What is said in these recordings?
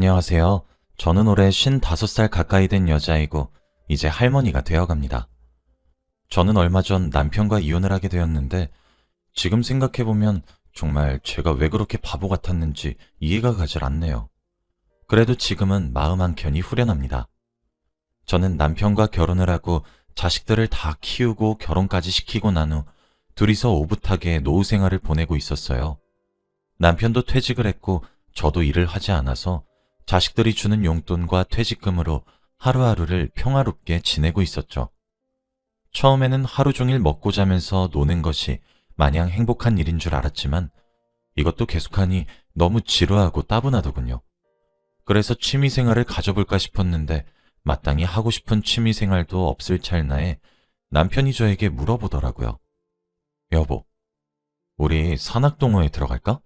안녕하세요. 저는 올해 55살 가까이 된 여자이고 이제 할머니가 되어갑니다. 저는 얼마 전 남편과 이혼을 하게 되었는데 지금 생각해보면 정말 제가 왜 그렇게 바보 같았는지 이해가 가질 않네요. 그래도 지금은 마음 한켠이 후련합니다. 저는 남편과 결혼을 하고 자식들을 다 키우고 결혼까지 시키고 난 후 둘이서 오붓하게 노후 생활을 보내고 있었어요. 남편도 퇴직을 했고 저도 일을 하지 않아서 자식들이 주는 용돈과 퇴직금으로 하루하루를 평화롭게 지내고 있었죠. 처음에는 하루 종일 먹고 자면서 노는 것이 마냥 행복한 일인 줄 알았지만 이것도 계속하니 너무 지루하고 따분하더군요. 그래서 취미생활을 가져볼까 싶었는데 마땅히 하고 싶은 취미생활도 없을 찰나에 남편이 저에게 물어보더라고요. 여보, 우리 산악동호회 들어갈까?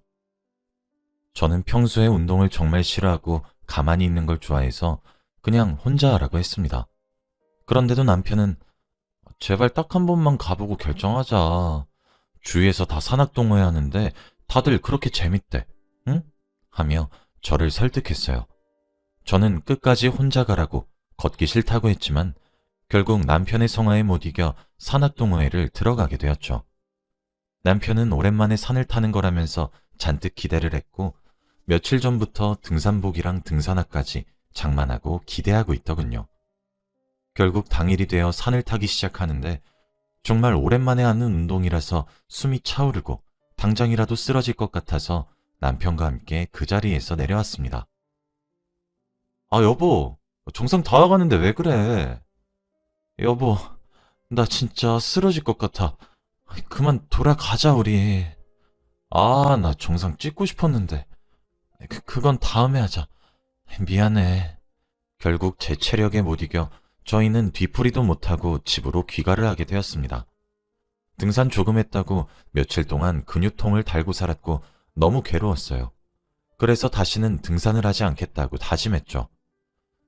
저는 평소에 운동을 정말 싫어하고 가만히 있는 걸 좋아해서 그냥 혼자 하라고 했습니다. 그런데도 남편은 제발 딱 한 번만 가보고 결정하자. 주위에서 다 산악동호회 하는데 다들 그렇게 재밌대. 응? 하며 저를 설득했어요. 저는 끝까지 혼자 가라고 걷기 싫다고 했지만 결국 남편의 성화에 못 이겨 산악동호회를 들어가게 되었죠. 남편은 오랜만에 산을 타는 거라면서 잔뜩 기대를 했고 며칠 전부터 등산복이랑 등산화까지 장만하고 기대하고 있더군요. 결국 당일이 되어 산을 타기 시작하는데 정말 오랜만에 하는 운동이라서 숨이 차오르고 당장이라도 쓰러질 것 같아서 남편과 함께 그 자리에서 내려왔습니다. 아, 여보, 정상 다 와가는데 왜 그래? 여보, 나 진짜 쓰러질 것 같아. 그만 돌아가자, 우리. 아, 나 정상 찍고 싶었는데. 그건 다음에 하자. 미안해. 결국 제 체력에 못 이겨 저희는 뒤풀이도 못하고 집으로 귀가를 하게 되었습니다. 등산 조금 했다고 며칠 동안 근육통을 달고 살았고 너무 괴로웠어요. 그래서 다시는 등산을 하지 않겠다고 다짐했죠.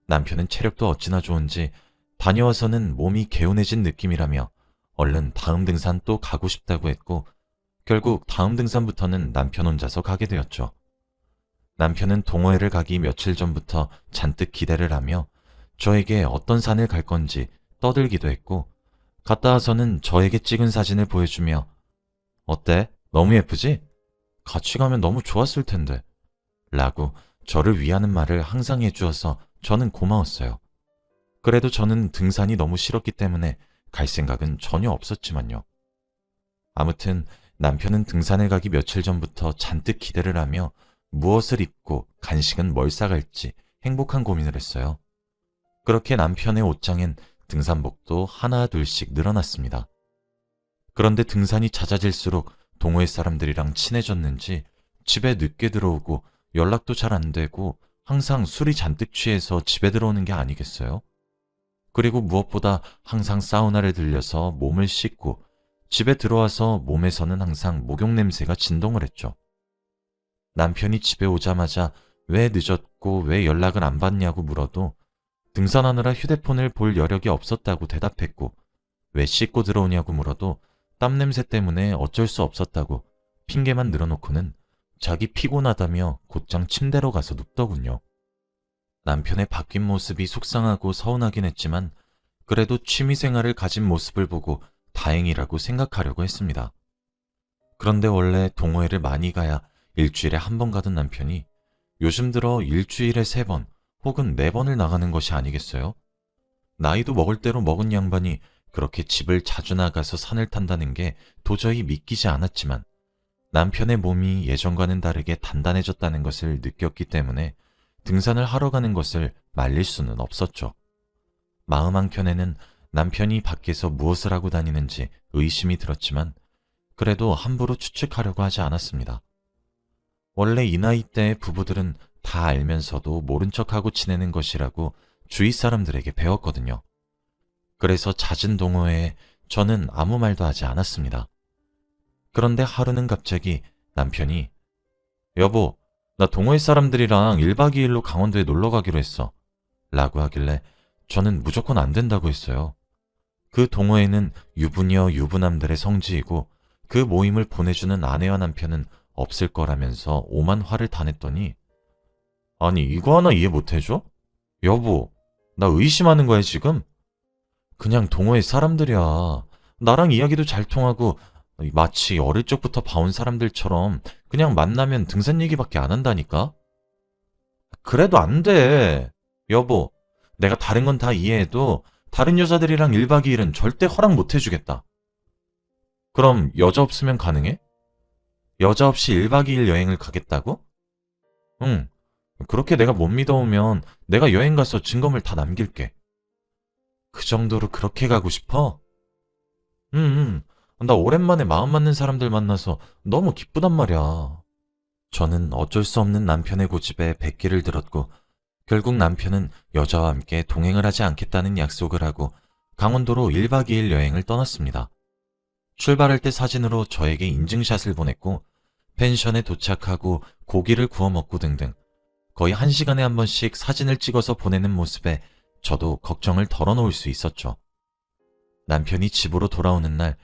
남편은 체력도 어찌나 좋은지 다녀와서는 몸이 개운해진 느낌이라며 얼른 다음 등산 또 가고 싶다고 했고 결국 다음 등산부터는 남편 혼자서 가게 되었죠. 남편은 동호회를 가기 며칠 전부터 잔뜩 기대를 하며 저에게 어떤 산을 갈 건지 떠들기도 했고 갔다 와서는 저에게 찍은 사진을 보여주며 어때? 너무 예쁘지? 같이 가면 너무 좋았을 텐데 라고 저를 위하는 말을 항상 해주어서 저는 고마웠어요. 그래도 저는 등산이 너무 싫었기 때문에 갈 생각은 전혀 없었지만요. 아무튼 남편은 등산을 가기 며칠 전부터 잔뜩 기대를 하며 무엇을 입고 간식은 뭘 싸갈지 행복한 고민을 했어요. 그렇게 남편의 옷장엔 등산복도 하나 둘씩 늘어났습니다. 그런데 등산이 잦아질수록 동호회 사람들이랑 친해졌는지 집에 늦게 들어오고 연락도 잘 안 되고 항상 술이 잔뜩 취해서 집에 들어오는 게 아니겠어요? 그리고 무엇보다 항상 사우나를 들려서 몸을 씻고 집에 들어와서 몸에서는 항상 목욕 냄새가 진동을 했죠. 남편이 집에 오자마자 왜 늦었고 왜 연락을 안 받냐고 물어도 등산하느라 휴대폰을 볼 여력이 없었다고 대답했고 왜 씻고 들어오냐고 물어도 땀 냄새 때문에 어쩔 수 없었다고 핑계만 늘어놓고는 자기 피곤하다며 곧장 침대로 가서 눕더군요. 남편의 바뀐 모습이 속상하고 서운하긴 했지만 그래도 취미생활을 가진 모습을 보고 다행이라고 생각하려고 했습니다. 그런데 원래 동호회를 많이 가야 일주일에 한 번 가던 남편이 요즘 들어 일주일에 3번 혹은 4번을 나가는 것이 아니겠어요? 나이도 먹을 대로 먹은 양반이 그렇게 집을 자주 나가서 산을 탄다는 게 도저히 믿기지 않았지만 남편의 몸이 예전과는 다르게 단단해졌다는 것을 느꼈기 때문에 등산을 하러 가는 것을 말릴 수는 없었죠. 마음 한켠에는 남편이 밖에서 무엇을 하고 다니는지 의심이 들었지만 그래도 함부로 추측하려고 하지 않았습니다. 원래 이 나이 때의 부부들은 다 알면서도 모른 척하고 지내는 것이라고 주위 사람들에게 배웠거든요. 그래서 잦은 동호회에 저는 아무 말도 하지 않았습니다. 그런데 하루는 갑자기 남편이 여보, 나 동호회 사람들이랑 1박 2일로 강원도에 놀러 가기로 했어 라고 하길래 저는 무조건 안 된다고 했어요. 그 동호회는 유부녀 유부남들의 성지이고 그 모임을 보내주는 아내와 남편은 없을 거라면서 오만 화를 다 냈더니 아니, 이거 하나 이해 못 해줘? 여보, 나 의심하는 거야, 지금? 그냥 동호회 사람들이야. 나랑 이야기도 잘 통하고, 마치 어릴 적부터 봐온 사람들처럼 그냥 만나면 등산 얘기밖에 안 한다니까? 그래도 안 돼. 여보, 내가 다른 건 다 이해해도 다른 여자들이랑 1박 2일은 절대 허락 못 해주겠다. 그럼 여자 없으면 가능해? 여자 없이 1박 2일 여행을 가겠다고? 응. 그렇게 내가 못 믿어오면 내가 여행 가서 증거물 다 남길게. 그 정도로 그렇게 가고 싶어? 응, 응. 나 오랜만에 마음 맞는 사람들 만나서 너무 기쁘단 말이야. 저는 어쩔 수 없는 남편의 고집에 백기를 들었고, 결국 남편은 여자와 함께 동행을 하지 않겠다는 약속을 하고 강원도로 1박 2일 여행을 떠났습니다. 출발할 때 사진으로 저에게 인증샷을 보냈고, 펜션에 도착하고 고기를 구워 먹고 등등 거의 1시간에 한 번씩 사진을 찍어서 보내는 모습에 저도 걱정을 덜어놓을 수 있었죠. 남편이 집으로 돌아오는 날,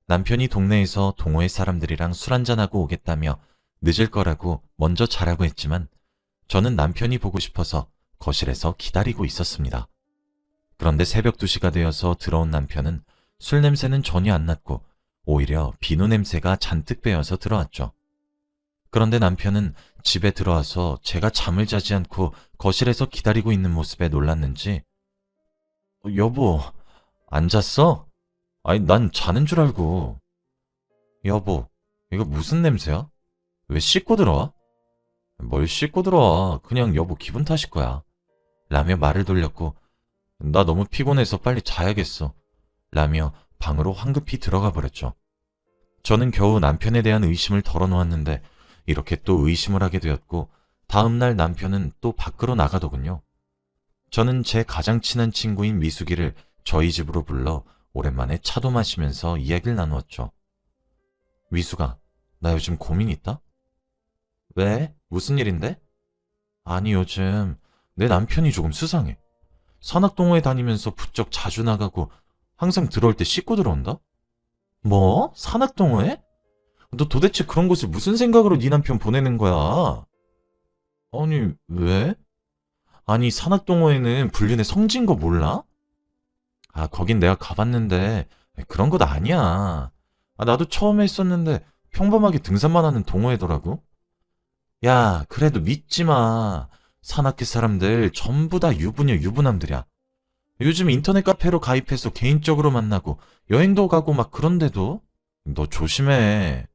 남편이 동네에서 동호회 사람들이랑 술 한잔하고 오겠다며 늦을 거라고 먼저 자라고 했지만 저는 남편이 보고 싶어서 거실에서 기다리고 있었습니다. 그런데 새벽 2시가 되어서 들어온 남편은 술 냄새는 전혀 안 났고 오히려 비누 냄새가 잔뜩 배어서 들어왔죠. 그런데 남편은 집에 들어와서 제가 잠을 자지 않고 거실에서 기다리고 있는 모습에 놀랐는지 여보, 안 잤어? 아니, 난 자는 줄 알고. 여보, 이거 무슨 냄새야? 왜 씻고 들어와? 뭘 씻고 들어와. 그냥 여보 기분 탓일 거야. 라며 말을 돌렸고, 나 너무 피곤해서 빨리 자야겠어. 라며 방으로 황급히 들어가 버렸죠. 저는 겨우 남편에 대한 의심을 덜어놓았는데, 이렇게 또 의심을 하게 되었고, 다음날 남편은 또 밖으로 나가더군요. 저는 제 가장 친한 친구인 미숙이를 저희 집으로 불러 오랜만에 차도 마시면서 이야기를 나누었죠. 미숙아, 나 요즘 고민 있다? 왜? 무슨 일인데? 아니, 요즘 내 남편이 조금 수상해. 산악동호회 다니면서 부쩍 자주 나가고 항상 들어올 때 씻고 들어온다? 뭐? 산악동호회? 너 도대체 그런 곳을 무슨 생각으로 네 남편 보내는 거야? 아니, 왜? 아니, 산악동호회는 불륜의 성지인 거 몰라? 아, 거긴 내가 가봤는데 그런 것 아니야. 아, 나도 처음에 했었는데 평범하게 등산만 하는 동호회더라고. 야, 그래도 믿지 마. 산악회 사람들 전부 다 유부녀 유부남들이야. 요즘 인터넷 카페로 가입해서 개인적으로 만나고 여행도 가고 막 그런데도 너 조심해.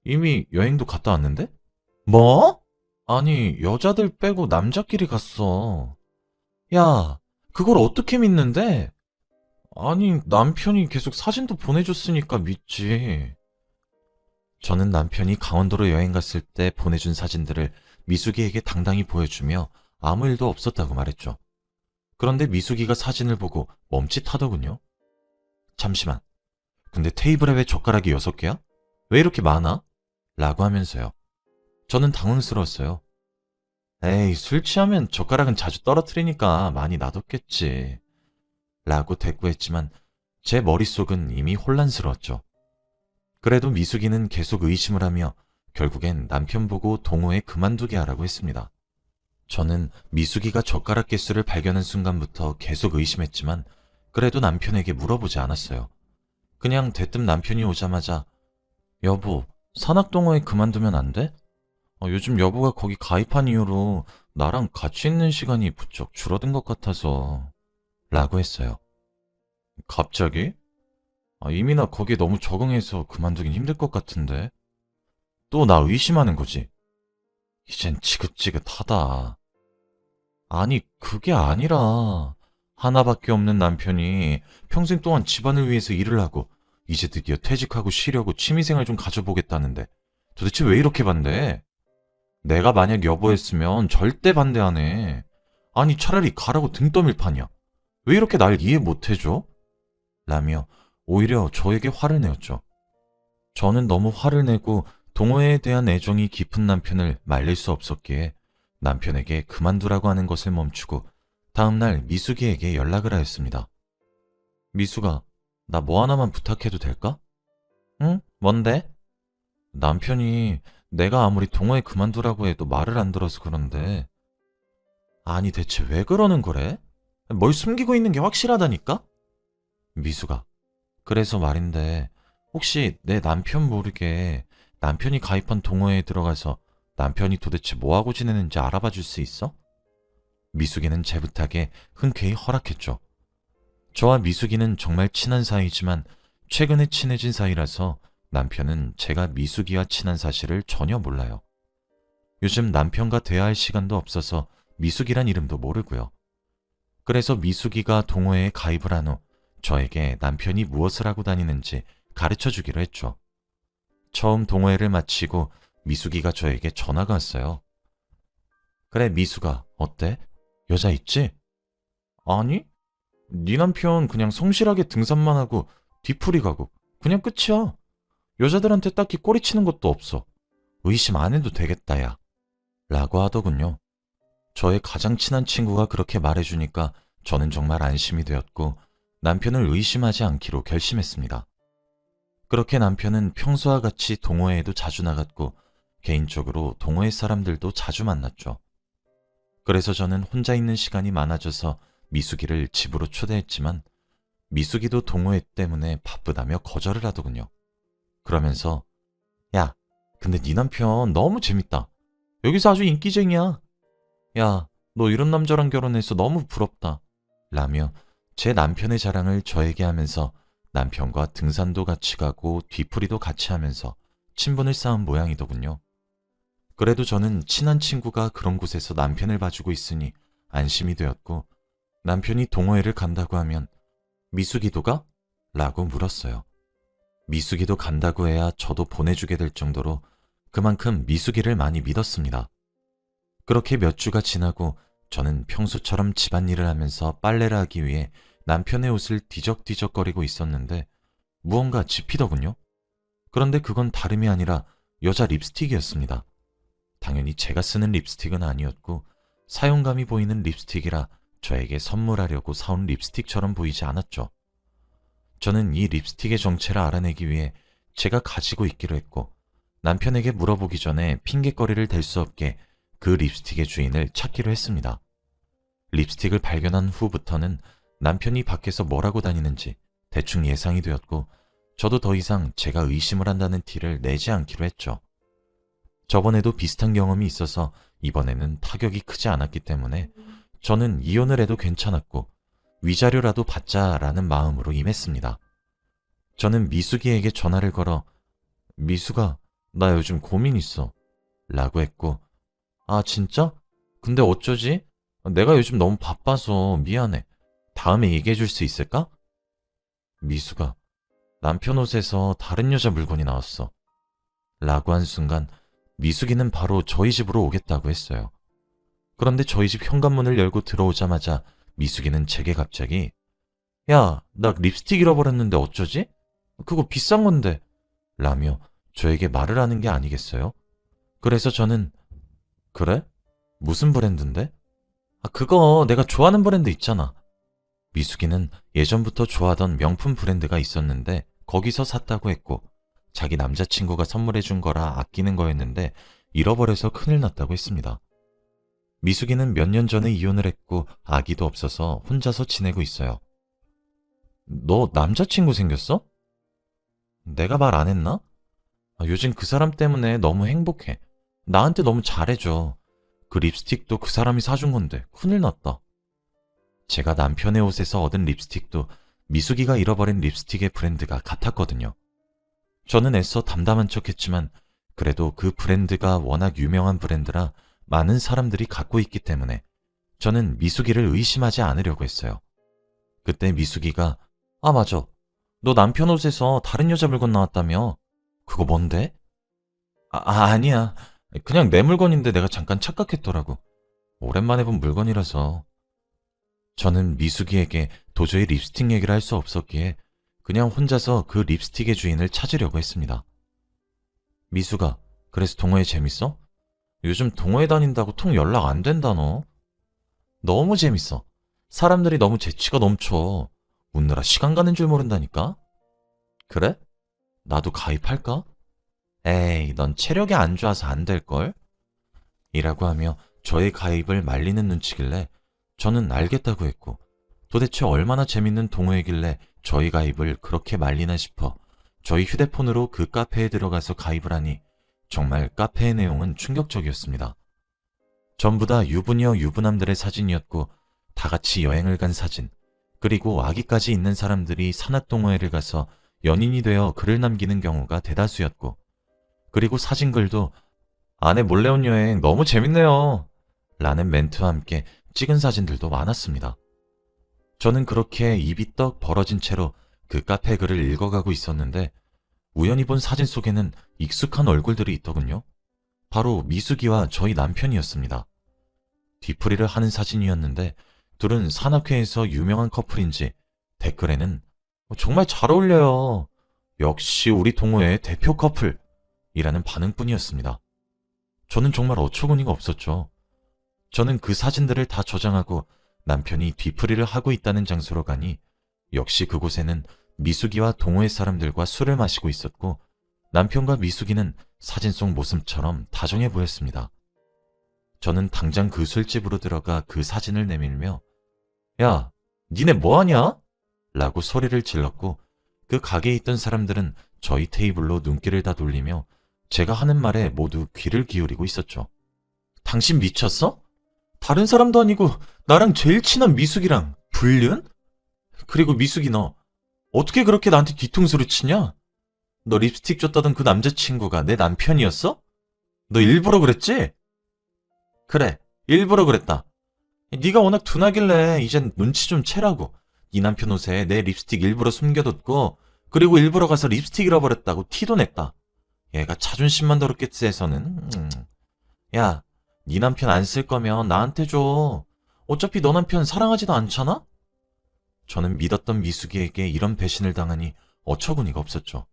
이미 여행도 갔다 왔는데? 뭐? 아니, 여자들 빼고 남자끼리 갔어. 야, 그걸 어떻게 믿는데? 아니, 남편이 계속 사진도 보내줬으니까 믿지. 저는 남편이 강원도로 여행 갔을 때 보내준 사진들을 미숙이에게 당당히 보여주며 아무 일도 없었다고 말했죠. 그런데 미숙이가 사진을 보고 멈칫하더군요. 잠시만. 근데 테이블에 왜 젓가락이 6개야? 왜 이렇게 많아? 라고 하면서요. 저는 당황스러웠어요. 에이, 술 취하면 젓가락은 자주 떨어뜨리니까 많이 놔뒀겠지. 라고 대꾸했지만 제 머릿속은 이미 혼란스러웠죠. 그래도 미숙이는 계속 의심을 하며 결국엔 남편 보고 동호회 그만두게 하라고 했습니다. 저는 미숙이가 젓가락 개수를 발견한 순간부터 계속 의심했지만 그래도 남편에게 물어보지 않았어요. 그냥 대뜸 남편이 오자마자 여보, 산악동호회 그만두면 안 돼? 요즘 여보가 거기 가입한 이후로 나랑 같이 있는 시간이 부쩍 줄어든 것 같아서 라고 했어요. 갑자기? 이미 나 거기에 너무 적응해서 그만두긴 힘들 것 같은데. 또 나 의심하는 거지. 이젠 지긋지긋하다. 아니, 그게 아니라 하나밖에 없는 남편이 평생 동안 집안을 위해서 일을 하고 이제 드디어 퇴직하고 쉬려고 취미생활 좀 가져보겠다는데 도대체 왜 이렇게 반대해? 내가 만약 여보였으면 절대 반대 안 해. 아니, 차라리 가라고 등 떠밀 판이야. 왜 이렇게 날 이해 못 해줘? 라며 오히려 저에게 화를 내었죠. 저는 너무 화를 내고 동호회에 대한 애정이 깊은 남편을 말릴 수 없었기에 남편에게 그만두라고 하는 것을 멈추고 다음날 미숙이에게 연락을 하였습니다. 미숙아, 나 뭐 하나만 부탁해도 될까? 응? 뭔데? 남편이 내가 아무리 동호회 그만두라고 해도 말을 안 들어서 그런데. 아니, 대체 왜 그러는 거래? 뭘 숨기고 있는 게 확실하다니까? 미수가, 그래서 말인데, 혹시 내 남편 모르게 남편이 가입한 동호회에 들어가서 남편이 도대체 뭐하고 지내는지 알아봐 줄 수 있어? 미숙이는 제 부탁에 흔쾌히 허락했죠. 저와 미숙이는 정말 친한 사이지만 최근에 친해진 사이라서 남편은 제가 미숙이와 친한 사실을 전혀 몰라요. 요즘 남편과 대화할 시간도 없어서 미숙이란 이름도 모르고요. 그래서 미숙이가 동호회에 가입을 한 후 저에게 남편이 무엇을 하고 다니는지 가르쳐 주기로 했죠. 처음 동호회를 마치고 미숙이가 저에게 전화가 왔어요. 그래, 미숙아, 어때? 여자 있지? 아니? 네 남편 그냥 성실하게 등산만 하고 뒤풀이 가고 그냥 끝이야. 여자들한테 딱히 꼬리치는 것도 없어. 의심 안 해도 되겠다, 야. 라고 하더군요. 저의 가장 친한 친구가 그렇게 말해주니까 저는 정말 안심이 되었고 남편을 의심하지 않기로 결심했습니다. 그렇게 남편은 평소와 같이 동호회에도 자주 나갔고 개인적으로 동호회 사람들도 자주 만났죠. 그래서 저는 혼자 있는 시간이 많아져서 미숙이를 집으로 초대했지만 미숙이도 동호회 때문에 바쁘다며 거절을 하더군요. 그러면서 야, 근데 네 남편 너무 재밌다. 여기서 아주 인기쟁이야. 야, 너 이런 남자랑 결혼해서 너무 부럽다. 라며 제 남편의 자랑을 저에게 하면서 남편과 등산도 같이 가고 뒤풀이도 같이 하면서 친분을 쌓은 모양이더군요. 그래도 저는 친한 친구가 그런 곳에서 남편을 봐주고 있으니 안심이 되었고 남편이 동호회를 간다고 하면 미숙이도 가? 라고 물었어요. 미숙이도 간다고 해야 저도 보내주게 될 정도로 그만큼 미숙이를 많이 믿었습니다. 그렇게 몇 주가 지나고 저는 평소처럼 집안일을 하면서 빨래를 하기 위해 남편의 옷을 뒤적뒤적거리고 있었는데 무언가 짚히더군요. 그런데 그건 다름이 아니라 여자 립스틱이었습니다. 당연히 제가 쓰는 립스틱은 아니었고 사용감이 보이는 립스틱이라 저에게 선물하려고 사온 립스틱처럼 보이지 않았죠. 저는 이 립스틱의 정체를 알아내기 위해 제가 가지고 있기로 했고 남편에게 물어보기 전에 핑곗거리를 댈 수 없게 그 립스틱의 주인을 찾기로 했습니다. 립스틱을 발견한 후부터는 남편이 밖에서 뭘 하고 다니는지 대충 예상이 되었고 저도 더 이상 제가 의심을 한다는 티를 내지 않기로 했죠. 저번에도 비슷한 경험이 있어서 이번에는 타격이 크지 않았기 때문에 저는 이혼을 해도 괜찮았고 위자료라도 받자라는 마음으로 임했습니다. 저는 미숙이에게 전화를 걸어 미숙아, 나 요즘 고민 있어 라고 했고 아 진짜? 근데 어쩌지? 내가 요즘 너무 바빠서 미안해. 다음에 얘기해 줄 수 있을까? 미숙아, 남편 옷에서 다른 여자 물건이 나왔어 라고 한 순간 미숙이는 바로 저희 집으로 오겠다고 했어요. 그런데 저희 집 현관문을 열고 들어오자마자 미숙이는 제게 갑자기 야, 나 립스틱 잃어버렸는데 어쩌지? 그거 비싼 건데 라며 저에게 말을 하는 게 아니겠어요? 그래서 저는 그래? 무슨 브랜드인데? 아, 그거 내가 좋아하는 브랜드 있잖아. 미숙이는 예전부터 좋아하던 명품 브랜드가 있었는데 거기서 샀다고 했고 자기 남자친구가 선물해준 거라 아끼는 거였는데 잃어버려서 큰일 났다고 했습니다. 미숙이는 몇 년 전에 이혼을 했고 아기도 없어서 혼자서 지내고 있어요. 너 남자친구 생겼어? 내가 말 안 했나? 아, 요즘 그 사람 때문에 너무 행복해. 나한테 너무 잘해줘. 그 립스틱도 그 사람이 사준 건데 큰일 났다. 제가 남편의 옷에서 얻은 립스틱도 미숙이가 잃어버린 립스틱의 브랜드가 같았거든요. 저는 애써 담담한 척했지만 그래도 그 브랜드가 워낙 유명한 브랜드라 많은 사람들이 갖고 있기 때문에 저는 미숙이를 의심하지 않으려고 했어요. 그때 미숙이가 아 맞아. 너 남편 옷에서 다른 여자 물건 나왔다며? 그거 뭔데? 아니야. 그냥 내 물건인데 내가 잠깐 착각했더라고. 오랜만에 본 물건이라서. 저는 미숙이에게 도저히 립스틱 얘기를 할 수 없었기에 그냥 혼자서 그 립스틱의 주인을 찾으려고 했습니다. 미숙아, 그래서 동호회 재밌어? 요즘 동호회 다닌다고 통 연락 안 된다 너. 너무 재밌어. 사람들이 너무 재치가 넘쳐. 웃느라 시간 가는 줄 모른다니까? 그래? 나도 가입할까? 에이, 넌 체력이 안 좋아서 안 될걸? 이라고 하며 저의 가입을 말리는 눈치길래 저는 알겠다고 했고, 도대체 얼마나 재밌는 동호회길래 저희 가입을 그렇게 말리나 싶어 저희 휴대폰으로 그 카페에 들어가서 가입을 하니 정말 카페의 내용은 충격적이었습니다. 전부 다 유부녀 유부남들의 사진이었고 다 같이 여행을 간 사진, 그리고 아기까지 있는 사람들이 산악동호회를 가서 연인이 되어 글을 남기는 경우가 대다수였고, 그리고 사진글도 아내 몰래 온 여행 너무 재밌네요 라는 멘트와 함께 찍은 사진들도 많았습니다. 저는 그렇게 입이 떡 벌어진 채로 그 카페 글을 읽어가고 있었는데 우연히 본 사진 속에는 익숙한 얼굴들이 있더군요. 바로 미숙이와 저희 남편이었습니다. 뒤풀이를 하는 사진이었는데 둘은 산악회에서 유명한 커플인지 댓글에는 정말 잘 어울려요. 역시 우리 동호회의 대표 커플 이라는 반응뿐이었습니다. 저는 정말 어처구니가 없었죠. 저는 그 사진들을 다 저장하고 남편이 뒤풀이를 하고 있다는 장소로 가니 역시 그곳에는 미숙이와 동호회 사람들과 술을 마시고 있었고 남편과 미숙이는 사진 속 모습처럼 다정해 보였습니다. 저는 당장 그 술집으로 들어가 그 사진을 내밀며 야, 니네 뭐하냐? 라고 소리를 질렀고 그 가게에 있던 사람들은 저희 테이블로 눈길을 다 돌리며 제가 하는 말에 모두 귀를 기울이고 있었죠. 당신 미쳤어? 다른 사람도 아니고 나랑 제일 친한 미숙이랑 불륜? 그리고 미숙이 너 어떻게 그렇게 나한테 뒤통수를 치냐? 너 립스틱 줬다던 그 남자친구가 내 남편이었어? 너 일부러 그랬지? 그래, 일부러 그랬다. 네가 워낙 둔하길래 이젠 눈치 좀 채라고. 네 남편 옷에 내 립스틱 일부러 숨겨뒀고 그리고 일부러 가서 립스틱 잃어버렸다고 티도 냈다. 얘가 자존심만 더럽겠지 해서는 야, 네 남편 안 쓸 거면 나한테 줘. 어차피 너 남편 사랑하지도 않잖아? 저는 믿었던 미숙이에게 이런 배신을 당하니 어처구니가 없었죠.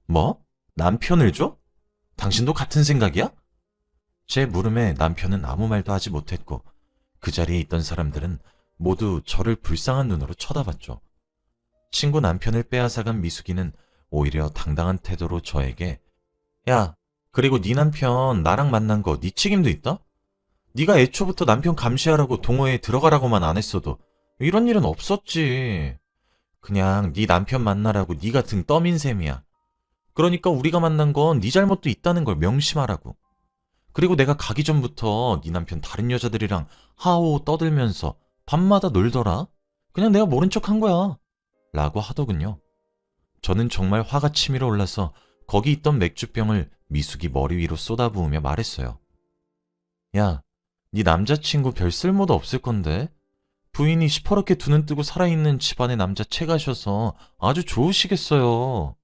뭐? 남편을 줘? 당신도 같은 생각이야? 제 물음에 남편은 아무 말도 하지 못했고 그 자리에 있던 사람들은 모두 저를 불쌍한 눈으로 쳐다봤죠. 친구 남편을 빼앗아간 미숙이는 오히려 당당한 태도로 저에게 야, 그리고 네 남편 나랑 만난 거 네 책임도 있다? 네가 애초부터 남편 감시하라고 동호회에 들어가라고만 안 했어도 이런 일은 없었지. 그냥 네 남편 만나라고 네가 등 떠민 셈이야. 그러니까 우리가 만난 건 네 잘못도 있다는 걸 명심하라고. 그리고 내가 가기 전부터 네 남편 다른 여자들이랑 하오 떠들면서 밤마다 놀더라. 그냥 내가 모른 척 한 거야. 라고 하더군요. 저는 정말 화가 치밀어 올라서 거기 있던 맥주병을 미숙이 머리 위로 쏟아부으며 말했어요. 야, 네 남자친구 별 쓸모도 없을 건데 부인이 시퍼렇게 두 눈 뜨고 살아있는 집안의 남자 채가셔서 아주 좋으시겠어요.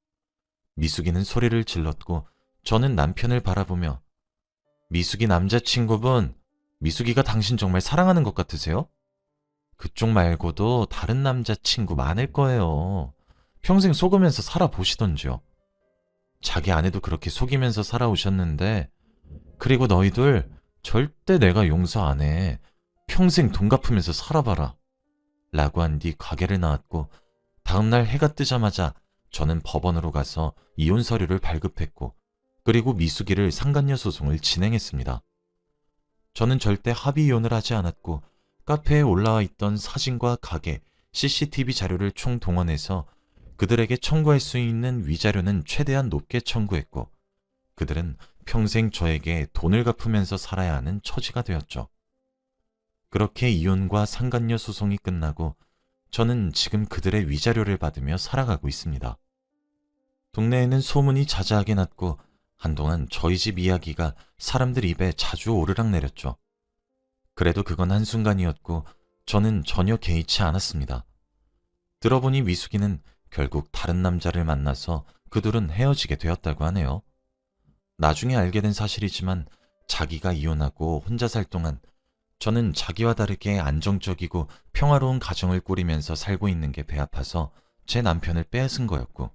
미숙이는 소리를 질렀고 저는 남편을 바라보며 미숙이 남자친구분, 미숙이가 당신 정말 사랑하는 것 같으세요? 그쪽 말고도 다른 남자친구 많을 거예요. 평생 속으면서 살아보시던지요. 자기 아내도 그렇게 속이면서 살아오셨는데 그리고 너희들 절대 내가 용서 안 해. 평생 돈 갚으면서 살아봐라. 라고 한 뒤 가게를 나왔고 다음날 해가 뜨자마자 저는 법원으로 가서 이혼 서류를 발급했고 그리고 미숙이를 상간녀 소송을 진행했습니다. 저는 절대 합의 이혼을 하지 않았고 카페에 올라와 있던 사진과 가게, CCTV 자료를 총동원해서 그들에게 청구할 수 있는 위자료는 최대한 높게 청구했고 그들은 평생 저에게 돈을 갚으면서 살아야 하는 처지가 되었죠. 그렇게 이혼과 상간녀 소송이 끝나고 저는 지금 그들의 위자료를 받으며 살아가고 있습니다. 동네에는 소문이 자자하게 났고 한동안 저희 집 이야기가 사람들 입에 자주 오르락내렸죠. 그래도 그건 한순간이었고 저는 전혀 개의치 않았습니다. 들어보니 미숙이는 결국 다른 남자를 만나서 그 둘은 헤어지게 되었다고 하네요. 나중에 알게 된 사실이지만 자기가 이혼하고 혼자 살 동안 저는 자기와 다르게 안정적이고 평화로운 가정을 꾸리면서 살고 있는 게 배 아파서 제 남편을 빼앗은 거였고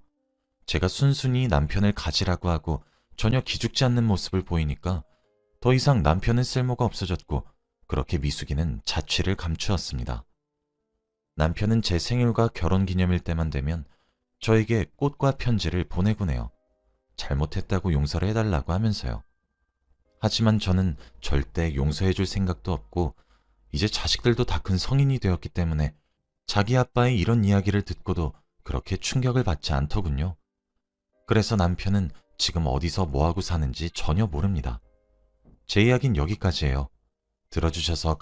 제가 순순히 남편을 가지라고 하고 전혀 기죽지 않는 모습을 보이니까 더 이상 남편은 쓸모가 없어졌고 그렇게 미숙이는 자취를 감추었습니다. 남편은 제 생일과 결혼기념일 때만 되면 저에게 꽃과 편지를 보내곤 해요. 잘못했다고 용서를 해달라고 하면서요. 하지만 저는 절대 용서해줄 생각도 없고 이제 자식들도 다 큰 성인이 되었기 때문에 자기 아빠의 이런 이야기를 듣고도 그렇게 충격을 받지 않더군요. 그래서 남편은 지금 어디서 뭐하고 사는지 전혀 모릅니다. 제 이야기는 여기까지예요. 들어주셔서